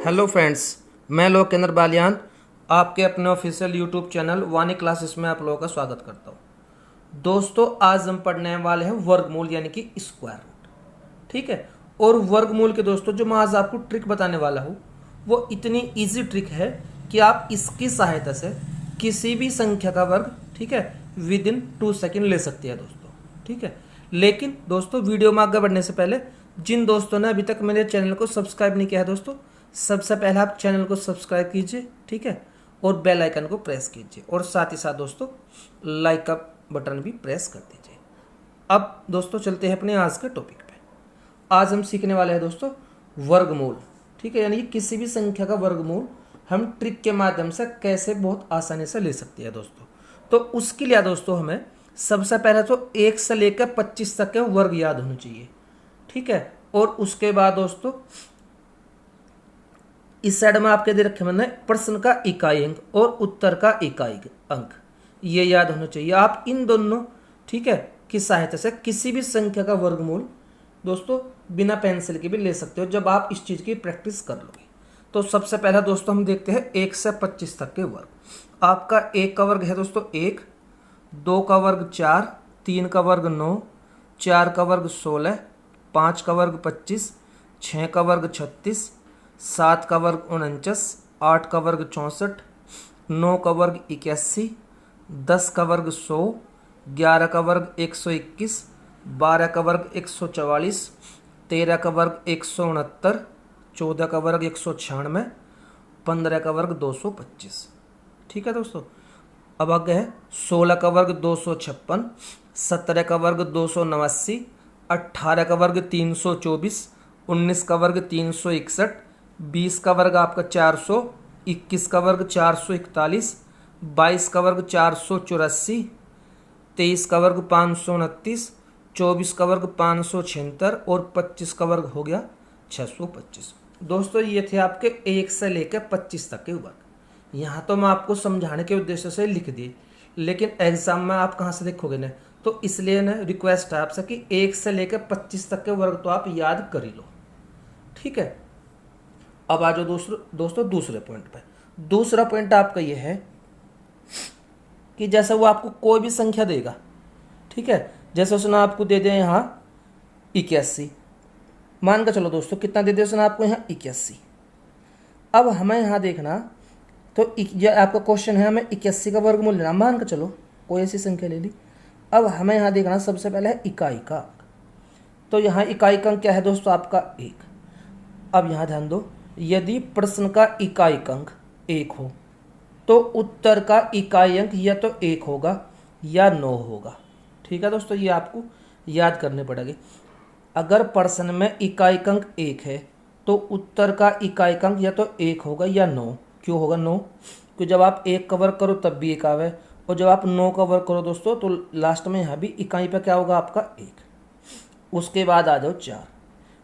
Hello friends, मैं लोकेंद्र बालियान आपके अपने ऑफिशियल यूट्यूब चैनल वानी क्लासेस में आप लोगों का स्वागत करता हूं। दोस्तों, आज हम पढ़ने वाले हैं वर्गमूल यानी कि स्क्वायर रूट। ठीक है। और वर्गमूल के दोस्तों जो मैं आज आपको ट्रिक बताने वाला हूं वो इतनी इजी ट्रिक है कि आप इसकी सहायता से किसी भी संख्या का वर्ग, ठीक है, विद इन 2 सेकेंड ले सकते हैं दोस्तों। ठीक है। लेकिन दोस्तों, वीडियो में आगे बढ़ने से पहले जिन दोस्तों ने अभी तक मेरे चैनल को सब्सक्राइब नहीं किया है दोस्तों, सबसे पहले आप चैनल को सब्सक्राइब कीजिए, ठीक है, और बेल आइकन को प्रेस कीजिए और साथ ही साथ दोस्तों लाइक का बटन भी प्रेस कर दीजिए। अब दोस्तों चलते हैं अपने आज के टॉपिक पे। आज हम सीखने वाले हैं दोस्तों वर्गमूल। ठीक है, यानी कि किसी भी संख्या का वर्गमूल हम ट्रिक के माध्यम से कैसे बहुत आसानी से ले सकते हैं दोस्तों। तो उसके लिए दोस्तों हमें सबसे पहले तो 1 से लेकर 25 तक के वर्ग याद होने चाहिए। ठीक है। और उसके बाद दोस्तों इस साइड में आपके दे रखे मैंने प्रश्न का इकाई अंक और उत्तर का इकाई अंक, ये याद होना चाहिए। आप इन दोनों, ठीक है, की सहायता से किसी भी संख्या का वर्गमूल दोस्तों बिना पेंसिल के भी ले सकते हो जब आप इस चीज की प्रैक्टिस कर लोगे। तो सबसे पहला दोस्तों हम देखते हैं 1 से 25 तक के वर्ग। आपका 1 का वर्ग है दोस्तों 1, 2 का वर्ग 4, 3 का वर्ग 9, 4 का वर्ग 16, 5 का वर्ग 25, 6 का वर्ग 36, 7 का वर्ग 49, 8 का वर्ग 64, 9 का वर्ग 81, 10 का वर्ग 100, 11 का वर्ग 121, 12 का वर्ग 144, 13 का वर्ग 169, 14 का वर्ग 196, 15 का वर्ग 225। ठीक है दोस्तों। अब आगे है 16 का वर्ग 256, 17 का वर्ग 289, 18 का वर्ग 324, 19 का वर्ग 361, 20 का वर्ग आपका 400, 21 का वर्ग 441, 22 का वर्ग 484, 23 का वर्ग 529, 24 का वर्ग 576 और 25 का वर्ग हो गया 625। दोस्तों ये थे आपके 1 से लेकर 25 तक के वर्ग। यहाँ तो मैं आपको समझाने के उद्देश्य से लिख दिए, लेकिन एग्जाम में आप कहाँ से देखोगे ना, तो इसलिए ना रिक्वेस्ट है आपसे कि 1 से लेकर 25 तक के वर्ग तो आप याद कर ही लो। ठीक है। अब आ जाओ दोस्तों दूसरे पॉइंट पे। दूसरा पॉइंट आपका ये है कि जैसे वो आपको कोई भी संख्या देगा, ठीक है, जैसे उसने आपको दे दिया यहाँ 81, मान कर चलो दोस्तों कितना दे दिया उसने आपको यहाँ 81। अब हमें यहाँ देखना, तो ये आपका क्वेश्चन है, हमें 81 का वर्गमूल लेना, मान कर चलो कोई ऐसी संख्या ले ली। अब हमें यहाँ देखना सबसे पहले है इकाई का अंक। तो यहाँ इकाई का अंक क्या है दोस्तों आपका 1। अब यहाँ ध्यान दो, यदि प्रश्न का इकाई अंक 1 हो तो उत्तर का इकाई अंक या तो 1 होगा या 9 होगा। ठीक है दोस्तों, ये आपको याद करने पड़ेंगे। अगर प्रश्न में इकाई अंक 1 है तो उत्तर का इकाई अंक या तो 1 होगा या 9। क्यों होगा 9? क्योंकि जब आप 1 का वर्ग करो तब भी 1 आवे, और जब आप 9 का वर्ग करो दोस्तों तो लास्ट में यहाँ भी इकाई पे क्या होगा आपका 1। उसके बाद आ जाओ 4।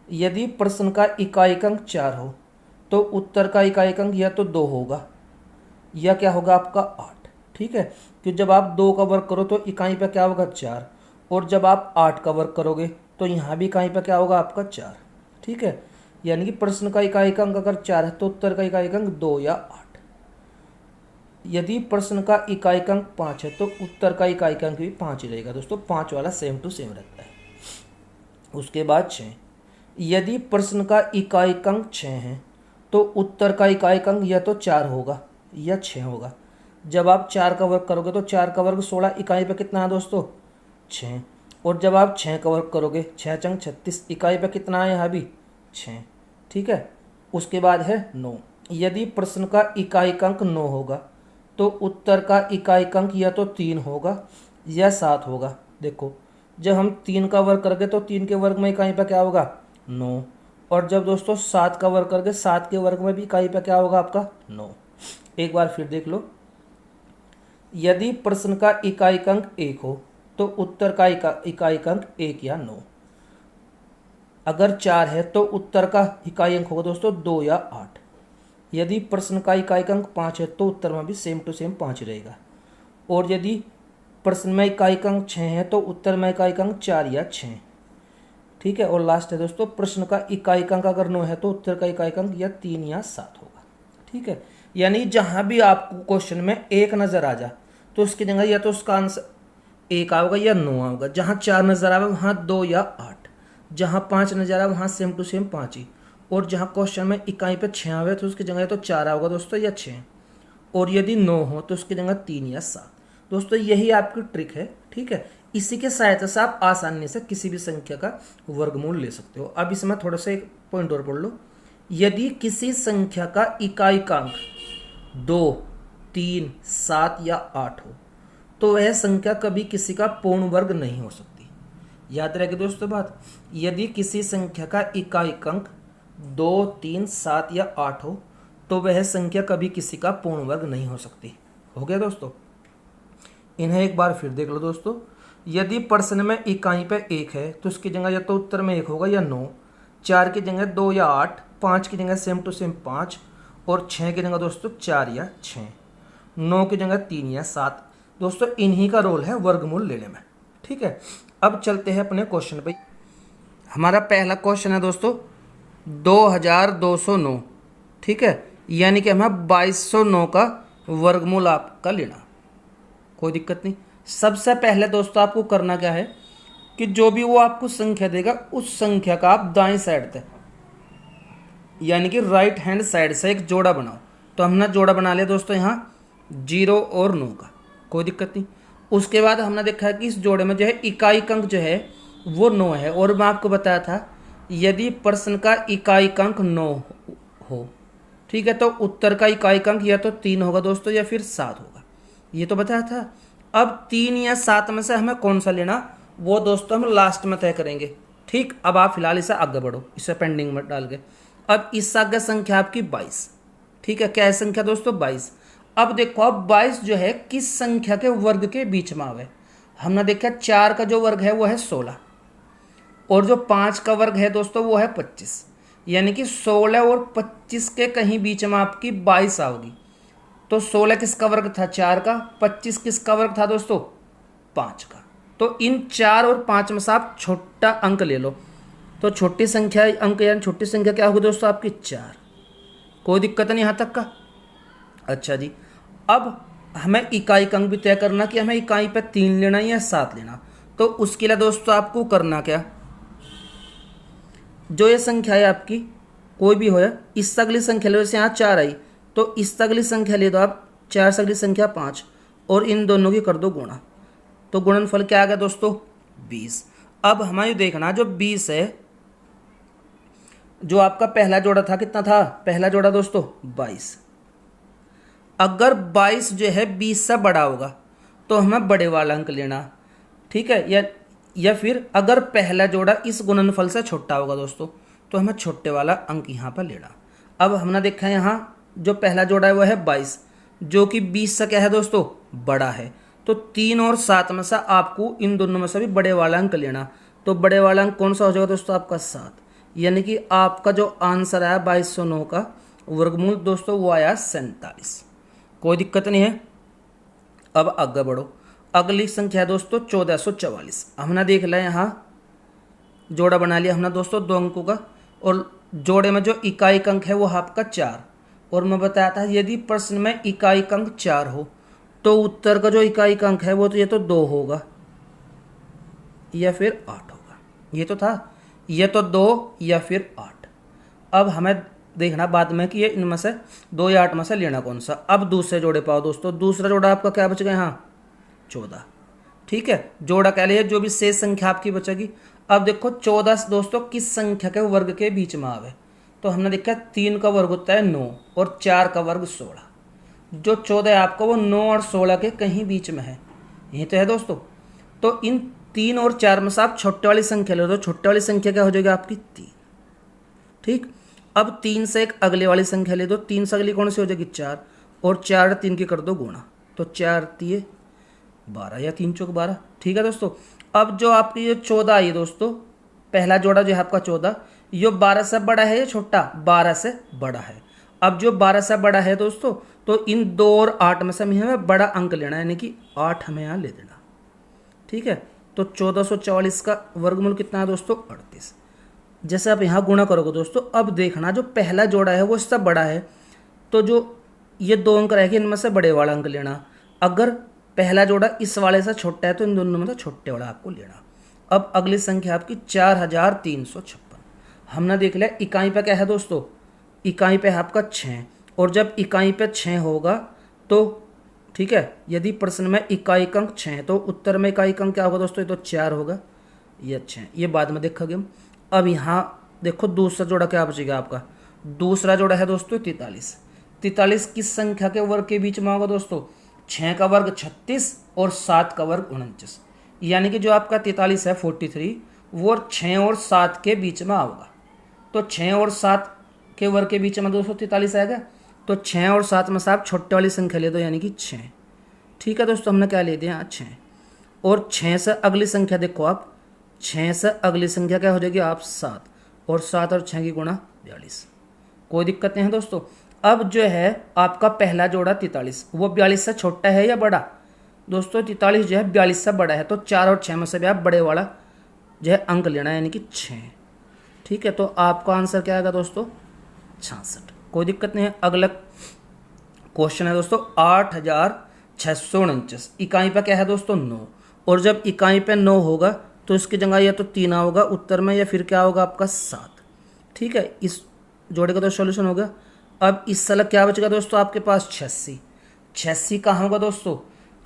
यदि प्रश्न का इकाई अंक 4 हो तो उत्तर का इकाई अंक या तो 2 होगा या क्या होगा आपका 8। ठीक है। क्योंकि जब आप 2 का वर्ग करो तो इकाई पे क्या होगा 4, और जब आप 8 का वर्ग करोगे तो यहाँ भी इकाई पे क्या होगा आपका 4। ठीक है। यानी कि प्रश्न का इकाई अंक अगर 4 है तो उत्तर का इकाई अंक 2 या 8। यदि प्रश्न का इकाई अंक 5 है तो उत्तर का इकाई अंक भी 5 ही रहेगा दोस्तों, 5 वाला सेम टू सेम रहता है। उसके बाद 6। यदि प्रश्न का इकाई अंक 6 है तो उत्तर का इकाई अंक या तो 4 होगा या 6 होगा। जब आप 4 का वर्ग करोगे तो 4 का वर्ग 16, इकाई पे कितना है दोस्तों 6, और जब आप 6 का वर्ग करोगे 6 चंग 36, इकाई पे कितना है यहाँ भी 6। ठीक है। उसके बाद है 9। यदि प्रश्न का इकाई अंक 9 होगा तो उत्तर का इकाई अंक या तो 3 होगा या 7 होगा। देखो, जब हम 3 का वर्ग करेंगे तो 3 के वर्ग में इकाई पे क्या होगा 9, और जब दोस्तों 7 का वर्ग करेंगे 7 के वर्ग में भी इकाई पे क्या होगा आपका 9। एक बार फिर देख लो, यदि प्रश्न का इकाई अंक 1 हो तो उत्तर का इकाई अंक 1 या 9। अगर 4 है तो उत्तर का इकाई अंक होगा दोस्तों 2 या 8। यदि प्रश्न का इकाई अंक 5 है तो उत्तर में भी सेम टू सेम 5 रहेगा, और यदि प्रश्न में इकाई अंक 6 है तो उत्तर में इकाई अंक 4 या 6। ठीक है। और लास्ट है दोस्तों, प्रश्न का इकाईकांक अगर 9 है तो उत्तर का इकाईकांक या 3 या 7 होगा। ठीक है, यानी जहां भी आपको क्वेश्चन में 1 नजर आ जा तो उसकी जगह या तो उसका आंसर 1 आओगा या 9 आओगा। जहां 4 नजर आवे वहां 2 या 8, जहां 5 नजर आवे वहां सेम टू सेम 5 ही। और जहां क्वेश्चन में इकाई पे 6 आवे तो उसकी जगह या तो 4 आओगा दोस्तों या 6, और यदि 9 हो तो उसकी जगह 3 या 7। दोस्तों यही आपकी ट्रिक है। ठीक है, इसी के सहायता से आप आसानी से किसी भी संख्या का वर्गमूल ले सकते हो। अब इसमें थोड़ा सा एक पॉइंट और पढ़ लो। यदि किसी संख्या का इकाईकांक 2, 3, 7 या 8 हो तो वह संख्या कभी किसी का पूर्ण वर्ग नहीं हो सकती। याद रखें दोस्तों बात, यदि किसी संख्या का इकाईकांक 2, 3, 7 या 8 हो तो वह संख्या कभी किसी का पूर्ण वर्ग नहीं हो सकती। हो गया दोस्तों। इन्हें एक बार फिर देख लो दोस्तों। यदि प्रश्न में इकाई पे 1 है तो उसकी जगह या तो उत्तर में 1 होगा या 9, 4 की जगह 2 या 8, 5 की जगह सेम टू सेम 5, और 6 की जगह दोस्तों 4 या 6, 9 की जगह 3 या 7। दोस्तों इन्हीं का रोल है वर्गमूल लेने में। ठीक है, अब चलते हैं अपने क्वेश्चन पे। हमारा पहला क्वेश्चन है दोस्तों 2209। ठीक है, यानी कि हमें 2209 का वर्गमूल आपका लेना। कोई दिक्कत नहीं। सबसे पहले दोस्तों आपको करना क्या है कि जो भी वो आपको संख्या देगा उस संख्या का आप दाएं साइड से यानी कि राइट हैंड साइड से एक जोड़ा बनाओ। तो हमने जोड़ा बना लिया दोस्तों यहाँ 0 और 9 का। कोई दिक्कत नहीं। उसके बाद हमने देखा है कि इस जोड़े में जो है इकाईकांक जो है वो 9 है, और मैं आपको बताया था यदि प्रश्न का इकाईकांक 9 हो, ठीक है, तो उत्तर का इकाईकांक या तो 3 होगा दोस्तों या फिर 7 होगा, ये तो बताया था। अब 3 या 7 में से हमें कौन सा लेना वो दोस्तों हम लास्ट में तय करेंगे। ठीक, अब आप फिलहाल इसे आगे बढ़ो, इसे पेंडिंग में डाल के। अब इस आगे संख्या आपकी 22। ठीक है, क्या है संख्या दोस्तों 22। अब देखो, अब 22 जो है किस संख्या के वर्ग के बीच में आवे। हमने देखा 4 का जो वर्ग है वो है 16, और जो 5 का वर्ग है दोस्तों वो है 25, यानी कि 16 और 25 के कहीं बीच में आपकी 22 आओगी। तो 16 किसका वर्ग था 4 का, 25 किसका वर्ग था दोस्तों 5 का। तो इन 4 और 5 में से आप छोटा अंक ले लो। तो छोटी संख्या अंक यानी छोटी संख्या क्या होगी दोस्तों आपकी 4। कोई दिक्कत नहीं यहाँ तक का। अच्छा जी, अब हमें इकाईकांक भी तय करना कि हमें इकाई पे 3 लेना या 7 लेना। तो उसके लिए दोस्तों आपको करना क्या, जो ये संख्या है आपकी कोई भी हो, इससे अगली संख्या ले, जैसे यहाँ 4 आई तो इससे अगली संख्या ले दो आप 4 से अगली संख्या 5, और इन दोनों की कर दो गुणा। तो गुणनफल क्या आ गया दोस्तों 20। अब हमें देखना जो 20 है, जो आपका पहला जोड़ा था कितना था, पहला जोड़ा दोस्तों 22। अगर 22 जो है 20 से बड़ा होगा तो हमें बड़े वाला अंक लेना। ठीक है, या फिर अगर पहला जोड़ा इस गुणनफल से छोटा होगा दोस्तों तो हमें छोटे वाला अंक यहाँ पर लेना। अब हमने देखा है यहाँ जो पहला जोड़ा है वो है 22, जो कि 20 से क्या है दोस्तों बड़ा है। तो 3 और 7 में से आपको इन दोनों में से भी बड़े वाला अंक लेना। तो बड़े वाला अंक कौन सा हो जाएगा दोस्तों आपका 7, यानी कि आपका जो आंसर आया 2209 का वर्गमूल दोस्तों वो आया 47। कोई दिक्कत नहीं है। अब आगे बढ़ो। अगली संख्या है दोस्तों 1444। हमने देख लिया यहाँ जोड़ा बना लिया हमने दोस्तों 2 अंकों का, और जोड़े में जो इकाईकांक है वो आपका 4। और मैं बताया था यदि प्रश्न में इकाईकांक 4 हो तो उत्तर का जो इकाईकांक है वो तो ये तो 2 होगा या फिर 8 होगा। ये तो था, ये तो 2 या फिर 8। अब हमें देखना बाद में कि ये इनमें से 2 या 8 में से लेना कौन सा। अब दूसरे जोड़े पाओ दोस्तों। दूसरा जोड़ा आपका क्या बच गया यहाँ 14। ठीक है, जोड़ा कह लिया जो भी शेष संख्या आपकी बचेगी। अब देखो 14 दोस्तों किस संख्या के वर्ग के बीच में आवे। तो हमने देखा 3 का वर्ग होता है 9 और 4 का वर्ग 16। जो 14 है आपका वो 9 और 16 के कहीं बीच में है, यही तो है दोस्तों। तो इन 3 और 4 में से आप छोटे वाली संख्या ले दो। छोटे वाली संख्या क्या हो जाएगी आपकी 3। ठीक, अब 3 से एक अगले वाली संख्या ले दो। 3 से अगली कौन सी हो जाएगी 4, और 4 3 की कर दो गुणा। तो 4 3 12 या 3 चौक 12। ठीक है दोस्तों। अब जो आपकी ये 14 आई दोस्तों, पहला जोड़ा जो है आपका 14, ये 12 से बड़ा है या छोटा, 12 से बड़ा है। अब जो 12 से बड़ा है दोस्तों तो इन 2 और 8 में से हमें बड़ा अंक लेना है, यानी कि 8 हमें यहाँ ले देना। ठीक है, तो 1444 का वर्गमूल कितना है दोस्तों 38। जैसे आप यहाँ गुणा करोगे दोस्तों, अब देखना जो पहला जोड़ा है वो इससे बड़ा है, तो जो ये 2 अंक रहेंगे इनमें से बड़े वाला अंक लेना। अगर पहला जोड़ा इस वाले से छोटा है तो इन दोनों में से छोटे वाला आपको लेना। अब अगली संख्या आपकी 4356। हमने देख लिया इकाई पे क्या है दोस्तों, इकाई पे है आपका 6, और जब इकाई पे 6 होगा तो ठीक है, यदि प्रश्न में इकाई अंक 6 है तो उत्तर में इकाई अंक क्या होगा दोस्तों, ये तो 4 होगा, ये 6, ये बाद में देखेंगे हम। अब यहाँ देखो दूसरा जोड़ा क्या बचेगा आपका, दूसरा जोड़ा है दोस्तों 43। 43 किस संख्या के वर्ग के बीच में होगा दोस्तों, 6 का वर्ग 36 और 7 का वर्ग 49, यानी कि जो आपका 43 है 43 वो 6 और 7 के बीच में आएगा। तो 6 और 7 के वर्ग के बीच में दोस्तों 43 आएगा, तो 6 और 7 में से आप छोटे वाली संख्या ले दो, यानी कि 6। ठीक है दोस्तों, हमने क्या ले दिया 6, और 6 से अगली संख्या देखो आप, 6 से अगली संख्या क्या हो जाएगी आप 7, और 7 और 6 की गुणा 42। कोई दिक्कत नहीं है दोस्तों। अब जो है आपका पहला जोड़ा 43 वो 42 से छोटा है या बड़ा दोस्तों, 43 जो है 42 से बड़ा है, तो 4 और 6 में से भी आप बड़े वाला जो है अंक लेना है, यानी कि 6। ठीक है, तो आपका आंसर क्या आएगा दोस्तों 66। कोई दिक्कत नहीं है। अगला क्वेश्चन है दोस्तों 8649। इकाई पे क्या है दोस्तों 9, और जब इकाई पे 9 होगा तो इसकी जगह या तो 3 होगा उत्तर में, या फिर क्या होगा आपका 7। ठीक है, इस जोड़े का तो सॉल्यूशन हो गया। अब इस साल क्या बचेगा दोस्तों आपके पास 86। 86 कहाँ होगा दोस्तों,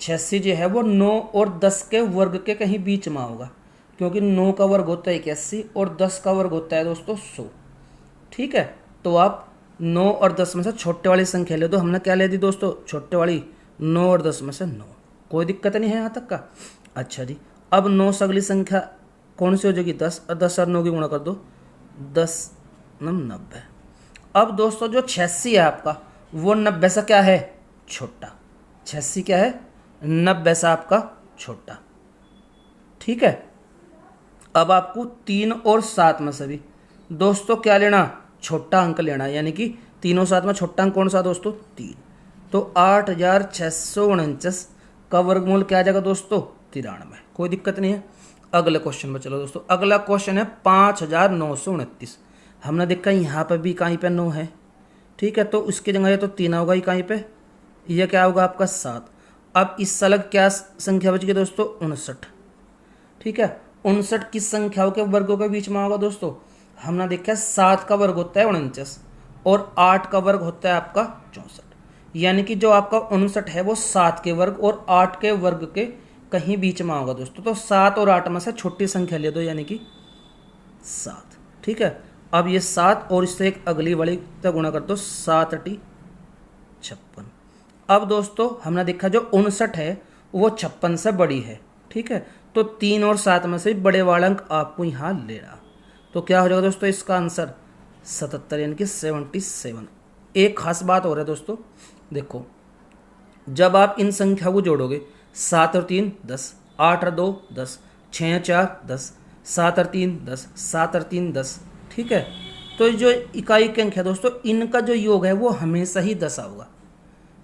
86 जो है वो 9 और 10 के वर्ग के कहीं बीच में होगा, क्योंकि 9 का वर्ग होता है 81 और 10 का वर्ग होता है दोस्तों 100। ठीक है, तो आप 9 और 10 में से छोटे वाली संख्या ले दो। हमने क्या ले दी दोस्तों, छोटे वाली 9 और 10 में से 9। कोई दिक्कत नहीं है यहाँ तक का। अच्छा जी, अब 9 से अगली संख्या कौन सी हो जाएगी 10, और 10 और 9 की गुणा कर दो, 10 90। अब दोस्तों जो 86 है आपका वो 90 से क्या है छोटा, 86 क्या है 90 से आपका छोटा। ठीक है, अब आपको 3 और 7 में से भी दोस्तों क्या लेना, छोटा अंक लेना, यानी कि 3 और 7 में छोटा अंक कौन सा दोस्तों 3। तो 8649 का वर्गमूल क्या आ जाएगा दोस्तों 93। कोई दिक्कत नहीं है। अगले क्वेश्चन में चलो दोस्तों। अगला क्वेश्चन है 5929। हमने देखा यहाँ पर भी इकाई पे 9 है। ठीक है, तो उसकी जगह ये तो 3 होगा इकाई पे, यह क्या होगा आपका 7। अब इस सलग क्या संख्या बच गई दोस्तों 59। ठीक है, 59 किस संख्याओं के वर्गों के बीच में होगा दोस्तों, हमने देखा 7 का वर्ग होता है 49 और 8 का वर्ग होता है आपका 64, यानी कि जो आपका 59 है वो 7 के वर्ग और 8 के वर्ग के कहीं बीच में होगा दोस्तों। तो 7 और 8 में से छोटी संख्या ले दो, यानी कि 7। ठीक है, अब ये 7 और इससे एक अगली वाली तक गुणा कर दो, 7 × 56। अब दोस्तों हमने देखा जो 59 है वो 56 से बड़ी है। ठीक है, तो 3 और 7 में से बड़े वाला अंक आपको यहाँ लेना। तो क्या हो जाएगा दोस्तों इसका आंसर 77, यानी कि 77। एक खास बात हो रहा है दोस्तों, देखो जब आप इन संख्या को जोड़ोगे 7 और 3 10, 8 और 2 10, 6 और 4 10, 7 और 3 10, 7 और 3 10। ठीक है, तो जो इकाई के अंक है दोस्तों इनका जो योग है वो हमेशा ही 10 होगा,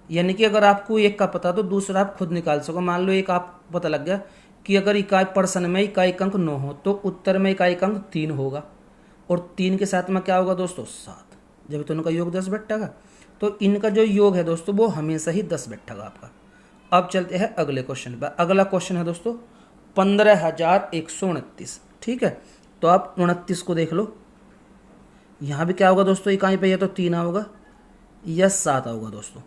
यानी कि अगर आपको एक का पता तो दूसरा आप खुद निकाल सको। मान लो एक आप पता लग गया कि अगर इकाई प्रश्न में इकाई अंक 9 हो तो उत्तर में इकाई अंक 3 होगा, और 3 के साथ में क्या होगा दोस्तों 7, जब तो इनका योग 10 बैठेगा। तो इनका जो योग है दोस्तों वो हमेशा ही 10 बैठेगा आपका। अब चलते हैं अगले क्वेश्चन पर। अगला क्वेश्चन है दोस्तों 15129। ठीक है, तो आप 29 को देख लो, यहाँ भी क्या होगा दोस्तों इकाई पे, या तो 3 होगा या 7 होगा दोस्तों।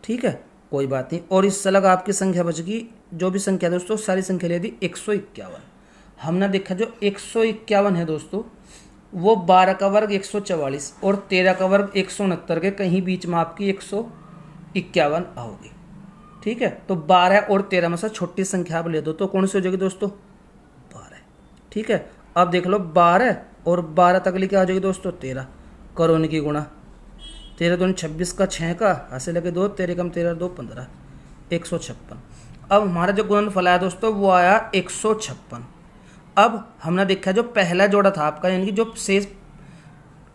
ठीक है, कोई बात नहीं। और इससे अलग आपकी संख्या बचेगी, जो भी संख्या दोस्तों सारी संख्या ले दी 151। हमने देखा जो 151 है दोस्तों वो 12 का वर्ग 144 और 13 का वर्ग 169 के कहीं बीच में आपकी 151 आओगी। ठीक है, तो 12 और 13 में से छोटी संख्या आप ले दो तो कौन सी हो जाएगी दोस्तों 12। ठीक है, अब देख लो 12 और 12 तक क्या हो जाएगी दोस्तों 13। करो इनकी गुणा, 13 दूनी 26 का 6 का ऐसे लगे 2, 13 कम 13 2 15, 156। अब हमारा जो गुणनफल आया दोस्तों वो आया 156। अब हमने देखा जो पहला जोड़ा था आपका, यानी कि जो शेष,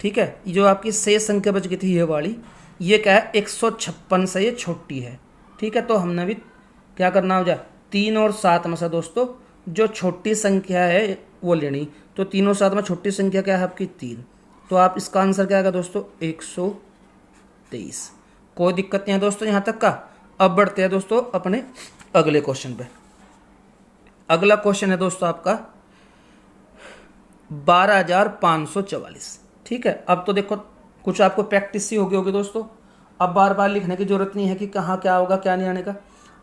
ठीक है, जो आपकी शेष संख्या बच गई थी ये वाली, ये क्या है 156 से ये छोटी है। ठीक है, तो हमने भी क्या करना हो जाए 3 और 7 में से दोस्तों जो छोटी संख्या है वो लेनी। तो तीनों साथ में छोटी संख्या क्या है आपकी 3, तो आप इसका आंसर क्या आएगा दोस्तों 123। कोई दिक्कत नहीं है दोस्तों यहाँ तक का। अब बढ़ते हैं दोस्तों अपने अगले क्वेश्चन पे। अगला क्वेश्चन है दोस्तों आपका 12,544। ठीक है, अब तो देखो कुछ आपको प्रैक्टिस ही होगी दोस्तों। अब बार बार लिखने की जरूरत नहीं है कि कहाँ क्या होगा क्या नहीं आने का।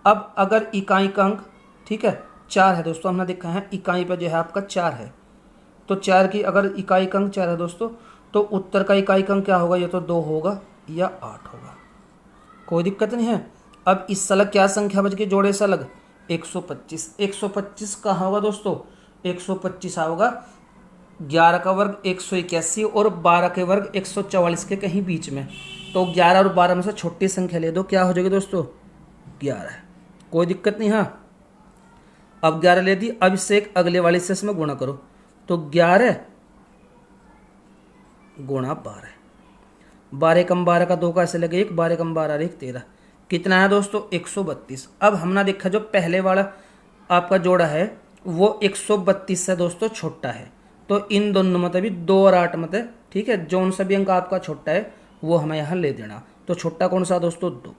अब अगर इकाई का अंक ठीक है 4 है दोस्तों, हमने देखा है इकाई पर जो है आपका 4 है, तो 4 की अगर इकाई का अंक 4 है दोस्तों, तो उत्तर का इकाई का अंक क्या होगा, ये तो 2 होगा या 8 होगा। कोई दिक्कत नहीं है। अब इस सलग क्या संख्या बच गई, जोड़े सलग 125। 125 कहाँ होगा दोस्तों, 125 होगा 11 का वर्ग 181 और 12 के वर्ग 144 के कहीं बीच में। तो 11 और 12 में से छोटी संख्या ले दो, क्या हो जाएगी दोस्तों 11। कोई दिक्कत नहीं। हाँ, अब 11 ले दी, अब इससे एक अगले वाले से इसमें गुणा करो, तो 11 गुणा 12, 12 कम 12 का 2 का ऐसे लगे 1, 12 कम 12 1 13, कितना है दोस्तों 132। अब हमने देखा जो पहले वाला आपका जोड़ा है वो 132 से दोस्तों छोटा है, तो इन दोनों में भी 2 और 8 में ठीक है, जोन सा भी अंक आपका छोटा है वो हमें यहाँ ले देना। तो छोटा कौन सा दोस्तों 2,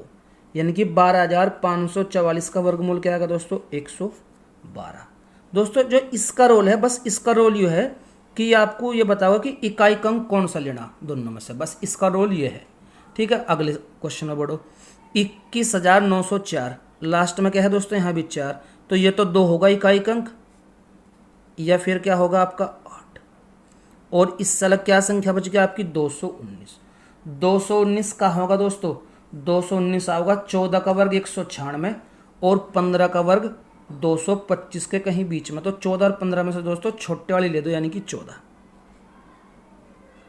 यानी कि 12,544 का वर्गमूल क्या आएगा दोस्तों 112। दोस्तों जो इसका रोल है, बस इसका रोल ये है कि आपको ये बताओ कि इकाई का अंक कौन सा लेना दोनों में से, बस इसका रोल ये है। ठीक है, अगले क्वेश्चन में बढ़ो। 21,904, लास्ट में क्या है दोस्तों यहाँ भी 4, तो ये तो 2 होगा इकाई का अंक, या फिर क्या होगा आपका 8। और इस सलग क्या संख्या बच गई आपकी 219। 219 कहाँ होगा दोस्तों, 219 होगा 14 का वर्ग 196 और 15 का वर्ग 225 के कहीं बीच में। तो 14 और 15 में से दोस्तों छोटे वाली ले दो, यानी कि 14।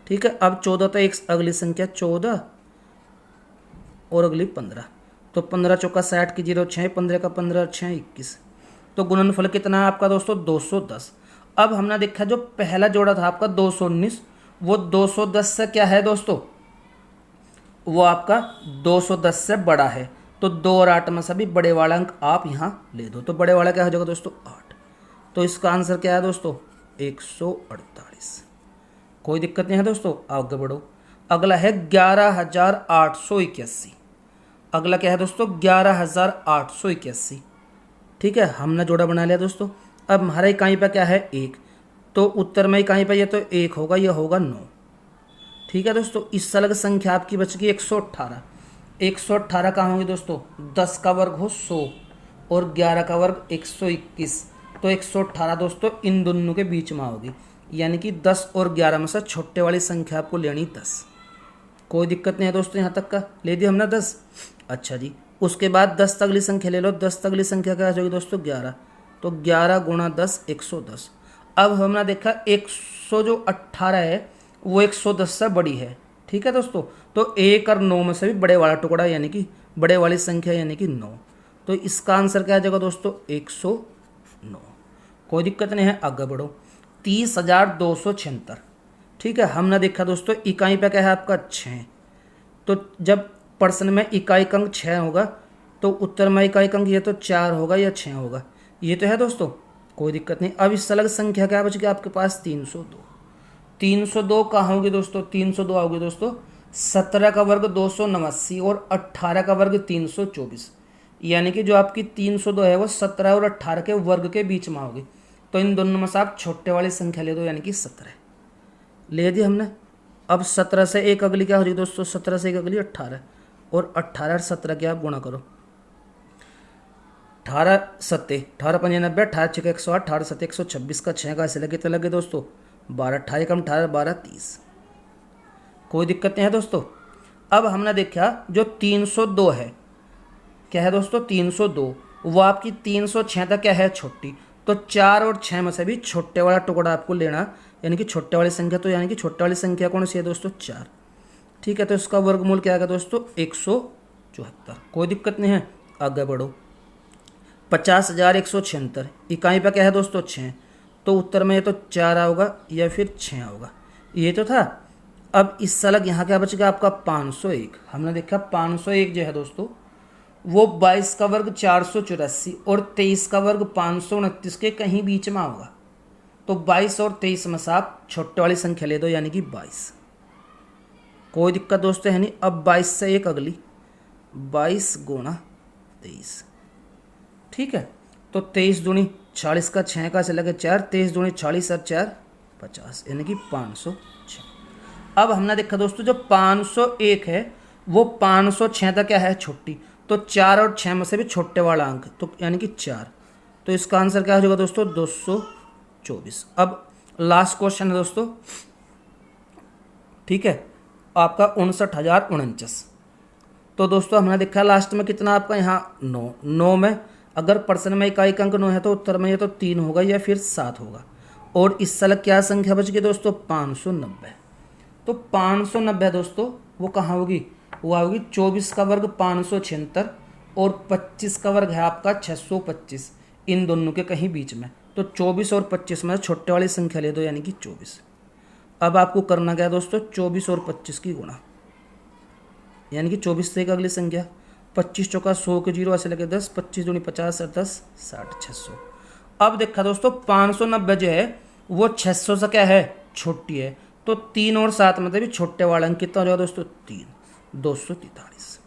ठीक है, अब 14 तो एक अगली संख्या 14 और अगली 15, तो 15 चौका 60 की 0 6, 15 का 15 6 21, तो गुणनफल कितना है आपका दोस्तों 210। अब हमने देखा जो पहला जोड़ा था आपका 219, वो 210 से क्या है दोस्तों, वो आपका 210 से बड़ा है, तो 2 और 8 में से भी बड़े वाला अंक आप यहाँ ले दो, तो बड़े वाला क्या हो जाएगा दोस्तों 8। तो इसका आंसर क्या है दोस्तों 148। कोई दिक्कत नहीं है दोस्तों, आगे बढ़ो। अगला है 11,881। अगला क्या है दोस्तों 11,881। ठीक है, हमने जोड़ा बना लिया दोस्तों। अब हमारा इकाई पर क्या है 1, तो उत्तर में इकाई पर ये तो 1 होगा, यह होगा 9। ठीक है दोस्तों, इस सलग संख्या आपकी बच गई 118। 118 कहाँ होगी दोस्तों, 10 का वर्ग हो 100 और 11 का वर्ग 121, तो 118 दोस्तों इन दोनों के बीच में होगी, यानी कि 10 और 11 में से छोटे वाली संख्या आपको लेनी 10। कोई दिक्कत नहीं है दोस्तों, यहाँ तक का ले दिया हमने 10। अच्छा जी, उसके बाद 10 अगली संख्या ले लो। 10 अगली संख्या क्या होगी दोस्तों 11, तो 11 गुणा 10 110। अब हमने देखा 118 है वो 110 से बड़ी है। ठीक है दोस्तों, तो 1 और 9 में से भी बड़े वाला टुकड़ा यानी कि बड़े वाली संख्या यानी कि 9, तो इसका आंसर क्या आ जाएगा दोस्तों 109। कोई दिक्कत नहीं है, आगे बढ़ो। 30,276। ठीक है, हमने देखा दोस्तों इकाई पे क्या है आपका 6, तो जब पर्सन में इकाई का अंक 6 होगा तो उत्तर में इकाई का अंक ये तो 4 होगा या 6 होगा, ये तो है दोस्तों। कोई दिक्कत नहीं। अब इस अलग संख्या क्या बच गया आपके पास 302। 302 कहाँ होगी दोस्तों, 302 होगी दोस्तों 17 का वर्ग 289 और 18 का वर्ग 324, यानी कि जो आपकी 302 है वो 17 और 18 के वर्ग के बीच में होगी। तो इन दोनों में से आप छोटे वाली संख्या ले दो, यानी कि 17 ले दी हमने। अब 17 से एक अगली क्या हो जाएगी दोस्तों, 17 से एक अगली 18 और 18 और 17 के आप गुणा करो। 18 सत्ते 18 95, 18 6 108, 18 सत्ते 126 का 6 का ऐसे लगे तो लगे दोस्तों 12, 18 कम 18 12 30। कोई दिक्कत नहीं है दोस्तों। अब हमने देखा जो 302 है क्या है दोस्तों 302, वो आपकी 306 तक क्या है छोटी, तो 4 और 6 में से भी छोटे वाला टुकड़ा आपको लेना, यानी कि छोटे वाली संख्या, तो यानी कि छोटे वाली संख्या कौन सी है दोस्तों 4। ठीक है, तो इसका वर्गमूल क्या आएगा दोस्तों 174। कोई दिक्कत नहीं है, आगे बढ़ो। 50,176 इकाई पर क्या है दोस्तों 6, तो उत्तर में ये तो 4 होगा या फिर 6 होगा, ये तो था। अब इस अलग यहाँ क्या बचेगा आपका 501। हमने देखा 501 जो है दोस्तों वो 22 का वर्ग 484 और 23 का वर्ग 529 के कहीं बीच में होगा। तो 22 और 23 में से आप छोटे वाली संख्या ले दो, यानी कि 22। कोई दिक्कत दोस्तों है नहीं। अब 22 से एक अगली 22 गुणा 23, ठीक है। तो 23 दूनी 40 का 6 का चला गया 4, 23 दूनी 40 और 4 50, यानी कि 506। अब हमने देखा दोस्तों जो 501 है वो 506 तक क्या है, छोटी, तो 4 और 6 में से भी छोटे वाला अंक, तो यानी कि 4, तो इसका आंसर क्या हो जाएगा दोस्तों 224। अब लास्ट क्वेश्चन है दोस्तों, ठीक है, आपका 59,049। तो दोस्तों हमने देखा लास्ट में कितना आपका यहाँ 9 में अगर प्रश्न में इकाई अंक 9 है तो उत्तर में ये तो 3 होगा या फिर 7 होगा। और इस साल क्या संख्या बच गई दोस्तों 590। तो 590 दोस्तों वो कहाँ होगी, वो होगी 24 का वर्ग 576 और 25 का वर्ग है आपका 625, इन दोनों के कहीं बीच में। तो 24 और 25 में छोटे वाली संख्या ले दो, यानी कि 24। अब आपको करना क्या है दोस्तों, 24 और 25 की गुणा, यानी कि 24 से एक अगली संख्या 25 चौका 100 के 0 ऐसे लगे 10, 25 दूनी 50 और 10 60 600। अब देखा दोस्तों 590 जो है वो 600 से क्या है, छोटी है, तो 3 और 7 मतलब भी छोटे वाला अंक कितना हो जाएगा दोस्तों 3, 243।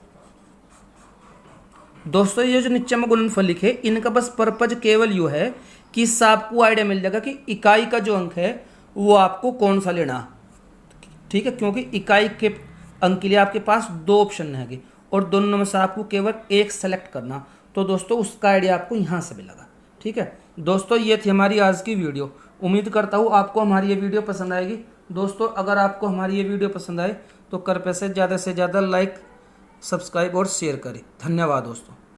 दोस्तों ये जो नीचे में गुणनफल लिखे इनका बस पर्पज केवल यू है कि इससे आपको आइडिया मिल जाएगा कि इकाई का जो अंक है वो आपको कौन सा लेना, ठीक है, क्योंकि इकाई के अंक के लिए आपके पास 2 ऑप्शन है और दोनों में से आपको केवल एक सेलेक्ट करना। तो दोस्तों उसका आइडिया आपको यहाँ से मिलेगा, ठीक है। दोस्तों ये थी हमारी आज की वीडियो। उम्मीद करता हूँ आपको हमारी ये वीडियो पसंद आएगी। दोस्तों अगर आपको हमारी ये वीडियो पसंद आए तो कृपया से ज़्यादा लाइक, सब्सक्राइब और शेयर करें। धन्यवाद दोस्तों।